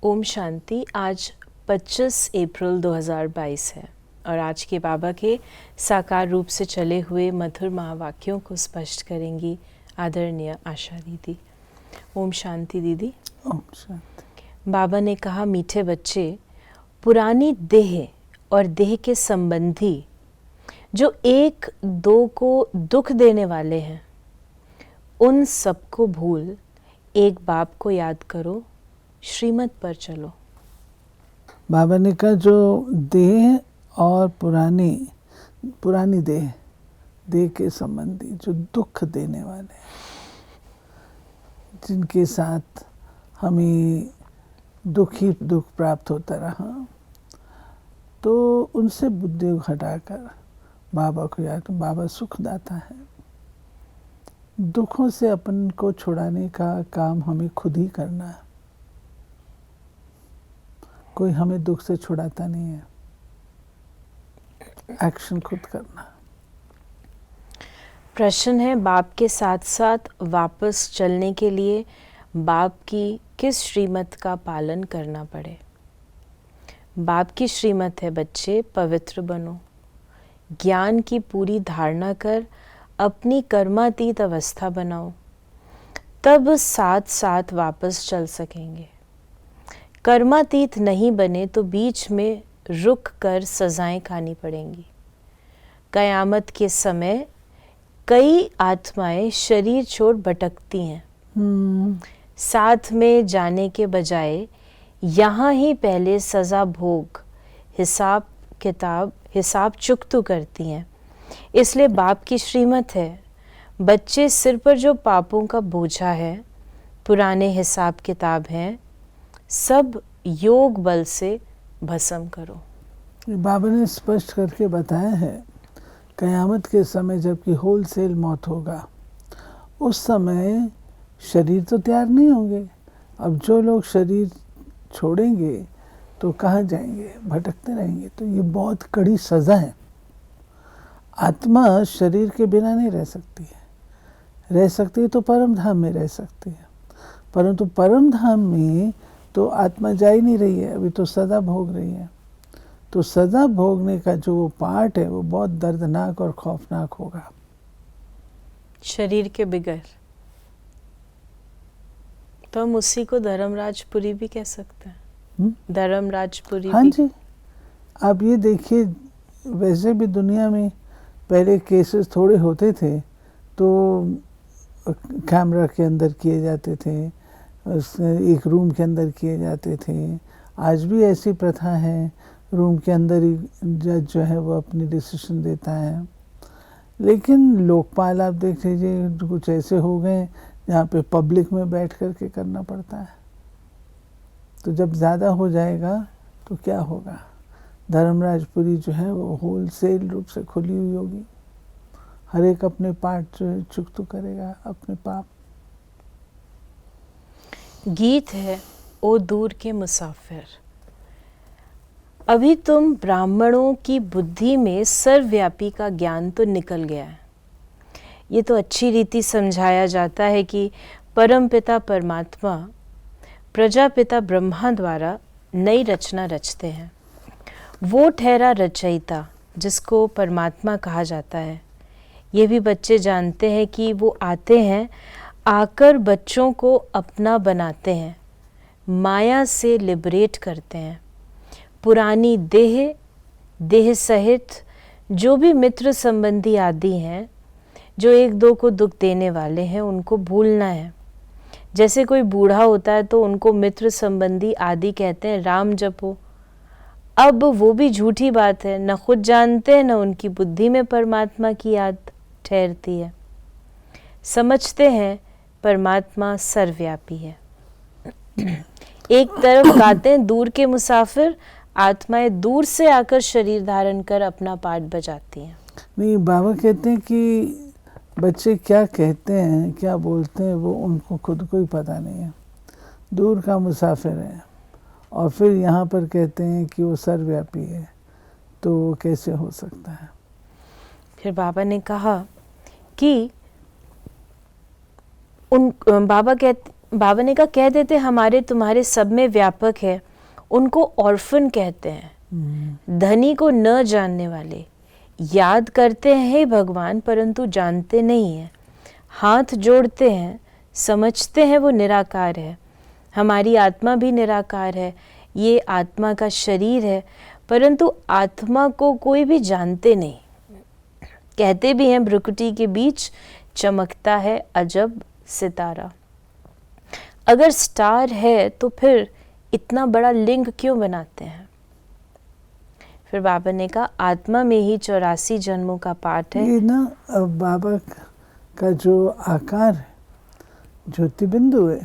ओम शांति। आज 25 अप्रैल 2022 है और आज के बाबा के साकार रूप से चले हुए मधुर महावाक्यों को स्पष्ट करेंगी आदरणीय आशा दीदी। ओम शांति दीदी। ओम शांति। बाबा ने कहा, मीठे बच्चे, पुरानी देह और देह के संबंधी जो एक दो को दुख देने वाले हैं, उन सबको भूल एक बाप को याद करो, श्रीमत पर चलो। बाबा ने कहा जो देह और पुरानी देह के संबंधी जो दुख देने वाले हैं, जिनके साथ हमें दुख प्राप्त होता रहा, तो उनसे बुद्धि हटाकर बाबा को याद। बाबा सुखदाता है। दुखों से अपन को छुड़ाने का काम हमें खुद ही करना है। कोई हमें दुख से छुड़ाता नहीं है, एक्शन खुद करना। प्रश्न है, बाप के साथ साथ वापस चलने के लिए बाप की किस श्रीमत का पालन करना पड़े? बाप की श्रीमत है, बच्चे पवित्र बनो, ज्ञान की पूरी धारणा कर अपनी कर्मातीत अवस्था बनाओ, तब साथ साथ वापस चल सकेंगे। कर्मातीत नहीं बने तो बीच में रुक कर सजाएं खानी पड़ेंगी। कयामत के समय कई आत्माएं शरीर छोड़ भटकती हैं। साथ में जाने के बजाय यहाँ ही पहले सजा भोग हिसाब चुकतू करती हैं। इसलिए बाप की श्रीमत है, बच्चे सिर पर जो पापों का बोझा है, पुराने हिसाब किताब हैं, सब योग बल से भस्म करो। बाबा ने स्पष्ट करके बताया है, कयामत के समय जबकि होलसेल मौत होगा, उस समय शरीर तो तैयार नहीं होंगे। अब जो लोग शरीर छोड़ेंगे तो कहाँ जाएंगे? भटकते रहेंगे। तो ये बहुत कड़ी सज़ा है। आत्मा शरीर के बिना नहीं रह सकती है। रह सकती है तो परम धाम में रह सकती है, परंतु परम धाम में तो आत्मा जा ही नहीं रही है, अभी तो सदा भोग रही है। तो सदा भोगने का जो वो पार्ट है, वो बहुत दर्दनाक और खौफनाक होगा। शरीर के बिगर तो हम उसी को धर्मराजपुरी भी कह सकते हैं। धर्मराजपुरी। हाँ जी, आप ये देखिए, वैसे भी दुनिया में पहले केसेस थोड़े होते थे तो कैमरा के अंदर किए जाते थे, एक रूम के अंदर किए जाते थे। आज भी ऐसी प्रथा है, रूम के अंदर ही जज जो है वो अपनी डिसीजन देता है। लेकिन लोकपाल आप देख लीजिए, कुछ ऐसे हो गए जहाँ पे पब्लिक में बैठ कर के करना पड़ता है। तो जब ज़्यादा हो जाएगा तो क्या होगा? धर्मराजपुरी जो है वो होलसेल रूप से खुली हुई होगी। हर एक अपने पार्ट जो है चुकतू करेगा, अपने पाप। गीत है, ओ दूर के मुसाफिर, अभी तुम ब्राह्मणों की बुद्धि में सर्वव्यापी का ज्ञान तो निकल गया है। ये तो अच्छी रीति समझाया जाता है कि परमपिता परमात्मा प्रजापिता ब्रह्मा द्वारा नई रचना रचते हैं। वो ठहरा रचयिता जिसको परमात्मा कहा जाता है। ये भी बच्चे जानते हैं कि वो आते हैं, आकर बच्चों को अपना बनाते हैं, माया से लिबरेट करते हैं। पुरानी देह सहित जो भी मित्र संबंधी आदि हैं, जो एक दो को दुख देने वाले हैं, उनको भूलना है। जैसे कोई बूढ़ा होता है तो उनको मित्र संबंधी आदि कहते हैं, राम जपो। अब वो भी झूठी बात है, न खुद जानते हैं न उनकी बुद्धि में परमात्मा की याद ठहरती है। समझते हैं परमात्मा सर्वव्यापी है। एक तरफ गाते हैं, दूर के मुसाफिर, आत्माएं दूर से आकर शरीर धारण कर अपना पाठ बजाती हैं। नहीं, बाबा कहते हैं कि बच्चे क्या कहते हैं, क्या बोलते हैं, वो उनको खुद को ही पता नहीं है। दूर का मुसाफिर है और फिर यहाँ पर कहते हैं कि वो सर्वव्यापी है, तो वो कैसे हो सकता है? फिर बाबा ने कहा कि बाबा कहते बाबा ने कहा कह देते हमारे तुम्हारे सब में व्यापक है, उनको ऑर्फन कहते हैं, धनी को न जानने वाले, याद करते हैं हे भगवान परंतु जानते नहीं हैं, हाथ जोड़ते हैं समझते हैं वो निराकार है, हमारी आत्मा भी निराकार है, ये आत्मा का शरीर है परंतु आत्मा को कोई भी जानते नहीं। कहते भी हैं भ्रुकुटी के बीच चमकता है अजब सितारा। अगर स्टार है तो फिर इतना बड़ा लिंग क्यों बनाते हैं? फिर बाबा ने कहा आत्मा में ही 84 जन्मों का पाठ है। ये ना बाबा का जो आकार है ज्योति बिंदु है,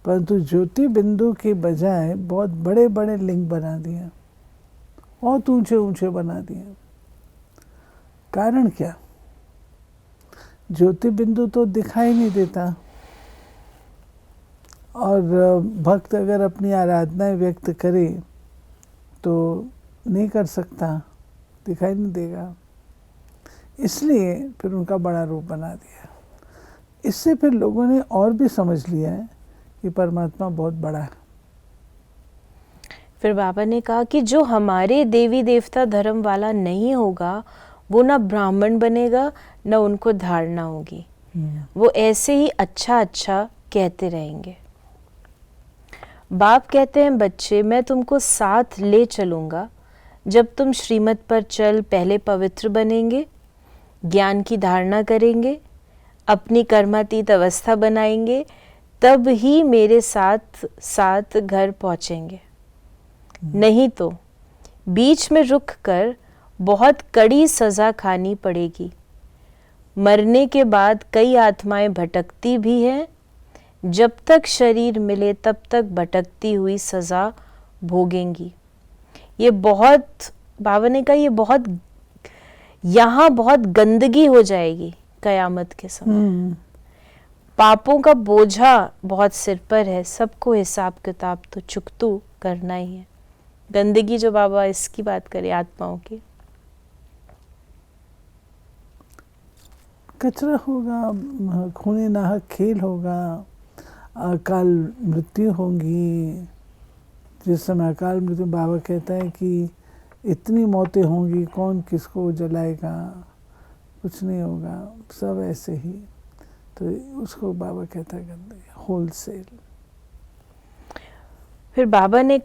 परंतु ज्योति बिंदु के बजाय बहुत बड़े बड़े लिंग बना दिए, बहुत ऊंचे ऊंचे बना दिए। कारण क्या? ज्योति बिंदु तो दिखाई नहीं देता, और भक्त अगर अपनी आराधनाएं व्यक्त करे तो नहीं कर सकता, दिखाई नहीं देगा, इसलिए फिर उनका बड़ा रूप बना दिया। इससे फिर लोगों ने और भी समझ लिया है कि परमात्मा बहुत बड़ा है। फिर बाबा ने कहा कि जो हमारे देवी देवता धर्म वाला नहीं होगा वो ना ब्राह्मण बनेगा न उनको धारणा होगी, वो ऐसे ही अच्छा अच्छा कहते रहेंगे। बाप कहते हैं बच्चे मैं तुमको साथ ले चलूँगा, जब तुम श्रीमत पर चल पहले पवित्र बनेंगे, ज्ञान की धारणा करेंगे, अपनी कर्मातीत अवस्था बनाएंगे, तब ही मेरे साथ साथ घर पहुँचेंगे। नहीं तो बीच में रुक कर बहुत कड़ी सज़ा खानी पड़ेगी। मरने के बाद कई आत्माएं भटकती भी हैं, जब तक शरीर मिले तब तक भटकती हुई सज़ा भोगेंगी। ये बहुत, बाबा ने कहा ये बहुत, यहाँ बहुत गंदगी हो जाएगी कयामत के समय। पापों का बोझा बहुत सिर पर है, सबको हिसाब किताब तो चुकतू करना ही है। गंदगी जो बाबा इसकी बात करे आत्माओं की, कचरा होगा, खूने नाहक खेल होगा, अकाल मृत्यु होंगी। जिस समय अकाल मृत्यु बाबा कहता है कि इतनी मौतें होंगी, कौन किसको जलाएगा, कुछ नहीं होगा, सब ऐसे ही। तो उसको बाबा कहता है गंदगी, होलसेल। फिर बाबा ने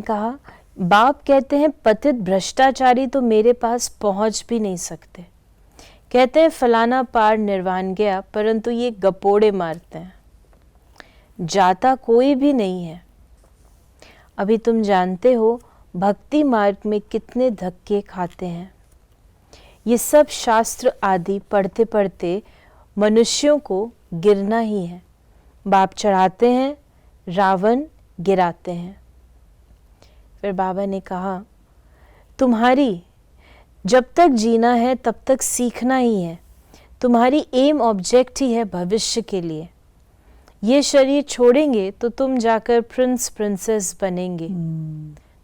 कहा बाप कहते हैं पतित भ्रष्टाचारी तो मेरे पास पहुंच भी नहीं सकते। कहते हैं फलाना पार निर्वाण गया, परंतु ये गपोड़े मारते हैं, जाता कोई भी नहीं है। अभी तुम जानते हो भक्ति मार्ग में कितने धक्के खाते हैं। ये सब शास्त्र आदि पढ़ते पढ़ते मनुष्यों को गिरना ही है। बाप चढ़ाते हैं, रावण गिराते हैं। फिर बाबा ने कहा तुम्हारी जब तक जीना है तब तक सीखना ही है, तुम्हारी एम ऑब्जेक्ट ही है भविष्य के लिए। ये शरीर छोड़ेंगे तो तुम जाकर प्रिंस प्रिंसेस बनेंगे।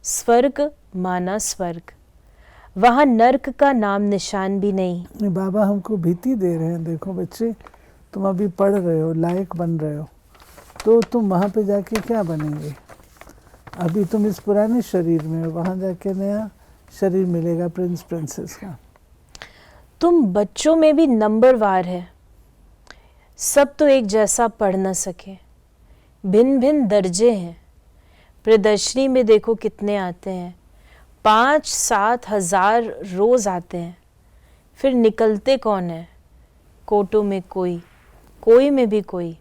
स्वर्ग माना स्वर्ग, वहाँ नर्क का नाम निशान भी नहीं। बाबा हमको भीति दे रहे हैं, देखो बच्चे तुम अभी पढ़ रहे हो, लायक बन रहे हो, तो तुम वहाँ पे जाके क्या बनेंगे? अभी तुम इस पुराने शरीर में हो, वहाँ जाके नया शरीर मिलेगा प्रिंस प्रिंसेस का। तुम बच्चों में भी नंबरवार है, सब तो एक जैसा पढ़ न सके, भिन्न भिन्न दर्जे हैं। प्रदर्शनी में देखो कितने आते हैं, 5-7 हज़ार रोज आते हैं, फिर निकलते कौन है? कोटों में कोई, कोई में भी कोई।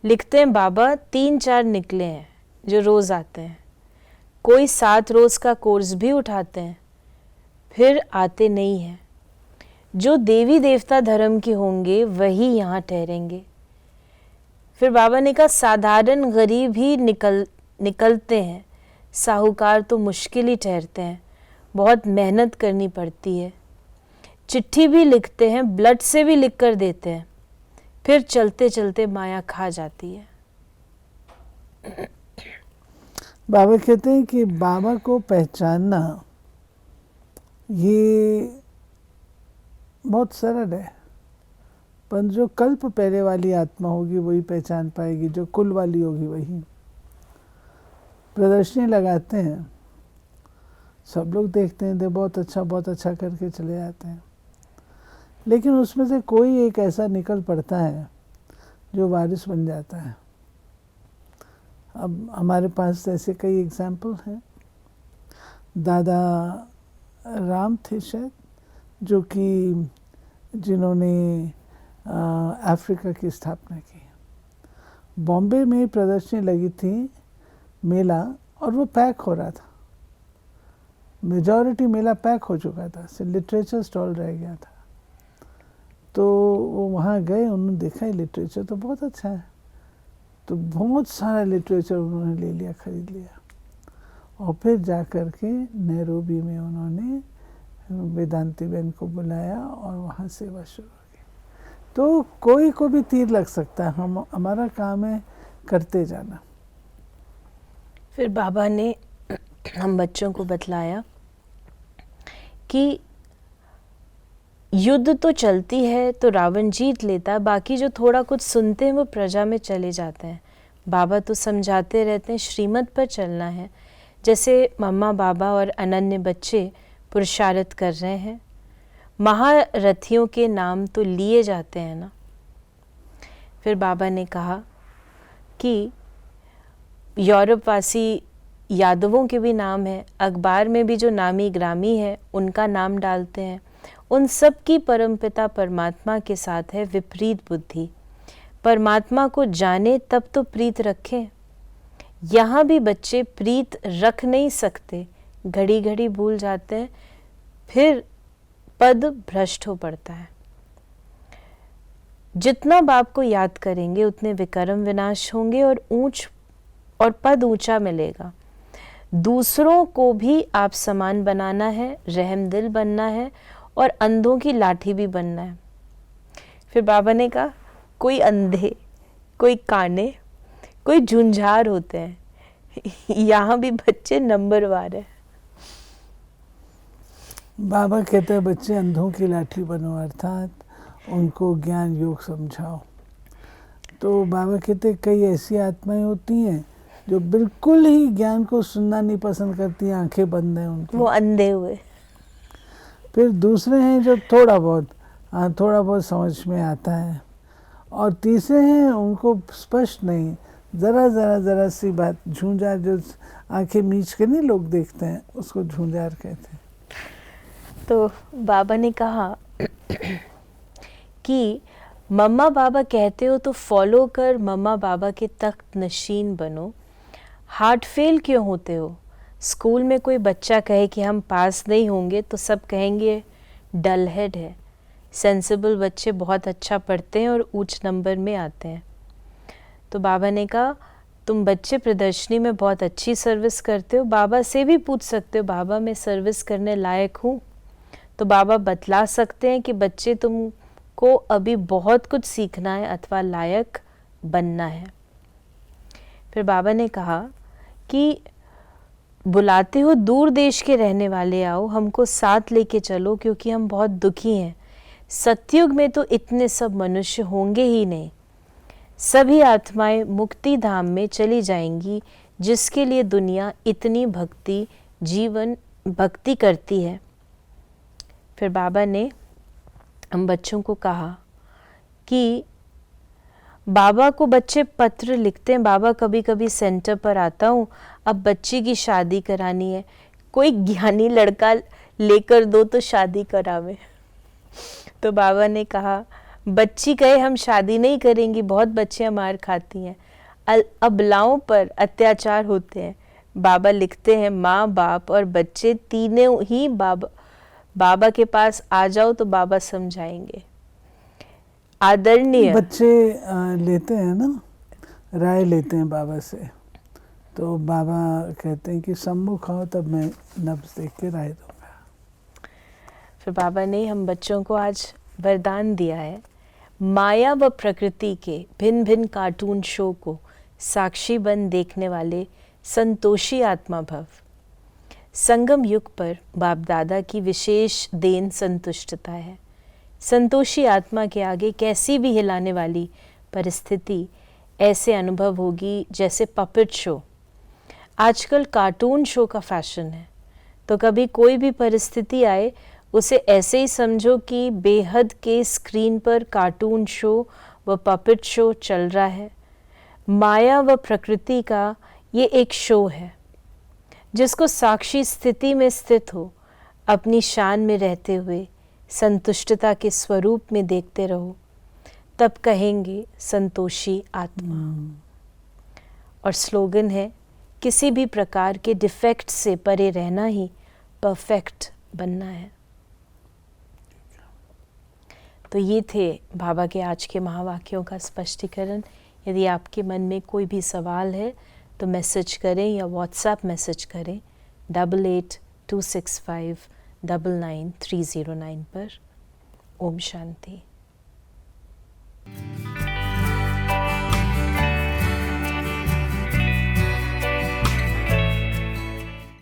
लिखते हैं बाबा 3-4 निकले हैं जो रोज आते हैं, कोई 7 रोज का कोर्स भी उठाते हैं, फिर आते नहीं हैं। जो देवी देवता धर्म के होंगे वही यहाँ ठहरेंगे। फिर बाबा ने कहा साधारण गरीब ही निकलते हैं, साहूकार तो मुश्किल ही ठहरते हैं, बहुत मेहनत करनी पड़ती है। चिट्ठी भी लिखते हैं, ब्लड से भी लिख कर देते हैं, फिर चलते चलते माया खा जाती है। बाबा कहते हैं कि बाबा को पहचानना ये बहुत सरल है, पर जो कल्प पहले वाली आत्मा होगी वही पहचान पाएगी, जो कुल वाली होगी वही। प्रदर्शनी लगाते हैं, सब लोग देखते हैं, बहुत अच्छा करके चले जाते हैं, लेकिन उसमें से कोई एक ऐसा निकल पड़ता है जो वारिस बन जाता है। अब हमारे पास ऐसे कई एग्जाम्पल हैं। दादा राम थे शायद, जो कि जिन्होंने अफ्रीका की स्थापना की। बॉम्बे में प्रदर्शनी लगी थी, मेला, और वो पैक हो रहा था, मेजॉरिटी मेला पैक हो चुका था, सिर्फ लिटरेचर स्टॉल रह गया था। तो वो वहाँ गए, उन्होंने देखा लिटरेचर तो बहुत अच्छा है, तो बहुत सारा लिटरेचर उन्होंने ले लिया, खरीद लिया, और फिर जा कर के नैरोबी में उन्होंने वेदांती बहन को बुलाया और वहाँ सेवा शुरू की। तो कोई को भी तीर लग सकता है, हमारा काम है करते जाना। फिर बाबा ने हम बच्चों को बतलाया कि युद्ध तो चलती है तो रावण जीत लेता है, बाकी जो थोड़ा कुछ सुनते हैं वो प्रजा में चले जाते हैं। बाबा तो समझाते रहते हैं श्रीमत पर चलना है, जैसे मम्मा बाबा और अनन्य बच्चे पुरुषार्थ कर रहे हैं। महारथियों के नाम तो लिए जाते हैं ना। फिर बाबा ने कहा कि यूरोपवासी यादवों के भी नाम हैं, अखबार में भी जो नामी ग्रामी है उनका नाम डालते हैं। उन सब की परमपिता परमात्मा के साथ है विपरीत बुद्धि। परमात्मा को जाने तब तो प्रीत रखें। यहाँ भी बच्चे प्रीत रख नहीं सकते, घड़ी घड़ी भूल जाते हैं, फिर पद भ्रष्ट हो पड़ता है। जितना बाप को याद करेंगे उतने विक्रम विनाश होंगे और पद ऊंचा मिलेगा। दूसरों को भी आप समान बनाना है, रहमदिल बनना है और अंधों की लाठी भी बनना है। फिर बाबा ने कहा कोई अंधे, कोई काने, कोई झुंझार होते हैं, यहाँ भी बच्चे नंबरवार है। बाबा कहते हैं बच्चे अंधों की लाठी बनो, अर्थात उनको ज्ञान योग समझाओ। तो बाबा कहते हैं कई ऐसी आत्माएं होती हैं जो बिल्कुल ही ज्ञान को सुनना नहीं पसंद करती, आंखें बंद हैं उनकी, वो अंधे हुए। फिर दूसरे हैं जो थोड़ा बहुत समझ में आता है, और तीसरे हैं उनको स्पष्ट नहीं, जरा सी बात, झूंझार, जो आंखें मीच के नहीं लोग देखते हैं उसको झूंझार कहते हैं। तो बाबा ने कहा कि मम्मा बाबा कहते हो तो फॉलो कर, मम्मा बाबा के तख्त नशीन बनो। हार्ट फेल क्यों होते हो? स्कूल में कोई बच्चा कहे कि हम पास नहीं होंगे तो सब कहेंगे डल हेड है। सेंसिबल बच्चे बहुत अच्छा पढ़ते हैं और उच्च नंबर में आते हैं। तो बाबा ने कहा तुम बच्चे प्रदर्शनी में बहुत अच्छी सर्विस करते हो, बाबा से भी पूछ सकते हो बाबा मैं सर्विस करने लायक हूँ? तो बाबा बतला सकते हैं कि बच्चे तुमको अभी बहुत कुछ सीखना है अथवा लायक बनना है। फिर बाबा ने कहा कि बुलाते हो दूर देश के रहने वाले, आओ हमको साथ लेके चलो क्योंकि हम बहुत दुखी हैं। सतयुग में तो इतने सब मनुष्य होंगे ही नहीं, सभी आत्माएं मुक्ति धाम में चली जाएंगी जिसके लिए दुनिया इतनी भक्ति करती है। फिर बाबा ने हम बच्चों को कहा कि बाबा को बच्चे पत्र लिखते हैं, बाबा कभी कभी सेंटर पर आता हूँ, अब बच्ची की शादी करानी है, कोई ज्ञानी लड़का लेकर दो तो शादी करावे। तो बाबा ने कहा बच्ची कहे हम शादी नहीं करेंगी, बहुत बच्चियां मार खाती हैं, अबलाओं पर अत्याचार होते हैं। बाबा लिखते हैं माँ बाप और बच्चे तीनों ही बाबा के पास आ जाओ तो बाबा समझाएंगे। आदरणीय बच्चे लेते हैं ना, राय लेते हैं बाबा से, तो बाबा कहते हैं कि सम्मुख आओ तब मैं नब्ज देख के राय दूंगा। फिर बाबा ने हम बच्चों को आज वरदान दिया है, माया व प्रकृति के भिन्न भिन्न कार्टून शो को साक्षी बन देखने वाले संतोषी आत्मा भव। संगम युग पर बाप दादा की विशेष देन संतुष्टता है। संतोषी आत्मा के आगे कैसी भी हिलाने वाली परिस्थिति ऐसे अनुभव होगी जैसे पपेट शो। आजकल कार्टून शो का फैशन है, तो कभी कोई भी परिस्थिति आए उसे ऐसे ही समझो कि बेहद के स्क्रीन पर कार्टून शो व पपेट शो चल रहा है। माया व प्रकृति का ये एक शो है जिसको साक्षी स्थिति में स्थित हो अपनी शान में रहते हुए संतुष्टता के स्वरूप में देखते रहो, तब कहेंगे संतोषी आत्मा। और स्लोगन है, किसी भी प्रकार के डिफेक्ट से परे रहना ही परफेक्ट बनना है। तो ये थे बाबा के आज के महावाक्यों का स्पष्टीकरण। यदि आपके मन में कोई भी सवाल है तो मैसेज करें या व्हाट्सएप मैसेज करें 8826599309 पर। ओम शांति।